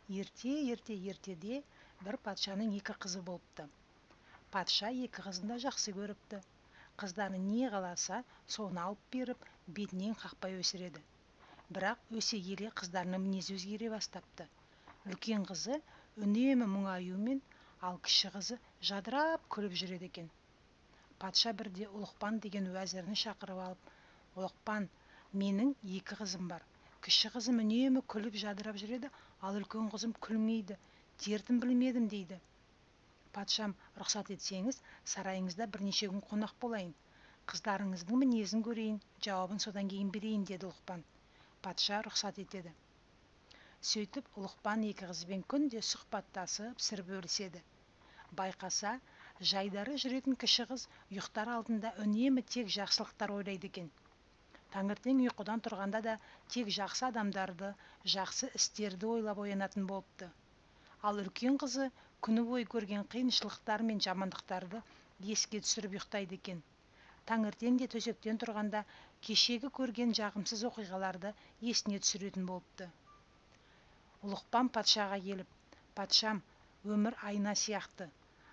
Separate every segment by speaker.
Speaker 1: Ертеде бір патшаның екі қызы болыпты. Патша екі қызын да жақсы көріпті. Қыздары не қаласа соны алып беріп, бетінен қақпай өсіреді. Бірақ өсе келе қыздарының мінезі өзгере бастапты. Үлкен қызы үнемі мұңаюмен, ал кіші қызы жадырап күліп жүреді екен. Патша бірде Ұлықпан деген уәзірін шақырып алып: «Ұлықпан, менің екі қызым бар. Кіші қызым үнемі күліп жадырап жүреді, ал үлкен қызым күлмейді. Дертін білмедім» дейді. «Патшам, рұқсат етсеңіз, сарайыңызда бірнеше күн қонақ болайын. Қыздарыңыздың мінезін көрейін, жауабын содан кейін берейін» деді Ұлықпан. Патша рұқсат етеді. Сөйтіп Ұлықпан екі қызбен күнде сұхбаттасып, сыр бөліседі. Байқаса, жайдары жүретін кіші қыз ұйықтар алдында үнемі тек жақсылықтар ойлайды екен. Таңертең ұйқыдан тұрғанда да тек жақсы адамдарды, жақсы істерді ойлап оянатын болыпты. Ал үлкен қызы күні бойы көрген қиыншылықтар мен жамандықтарды еске түсіріп ұйықтайды екен. Таңертең де төсектен тұрғанда кешегі көрген жағымсыз оқиғаларды есіне түсіретін болыпты. Ұлықпан патшаға келіп: «Патшам, өмір айна сияқты.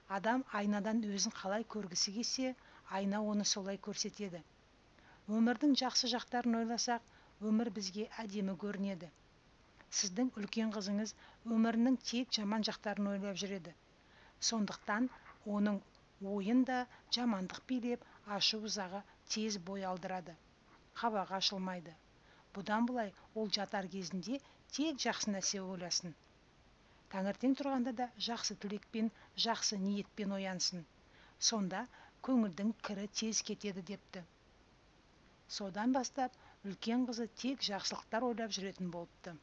Speaker 1: Адам айнадан өзін қалай көргісі келсе, айна оны солай көрсетеді. Өмірдің жақсы жақтарын ойласақ, өмір бізге әдемі көрінеді. Сіздің үлкен қызыңыз өмірінің тек жаман жақтарын ойлап жүреді. Сондықтан оның ойын да жамандық билеп, ашу-ызаға тез бой алдырады. Қабағы ашылмайды. Бұдан былай ол жатар кезінде тек жақсы нәрсе ойласын. Таңертең тұрғанда да жақсы тілекпен, жақсы ниетпен оянсын. Сонда көңілдің кірі тез кетеді» депті. Содан бастап үлкен қызы тек жақсылықтар ойлап жүретін болыпты.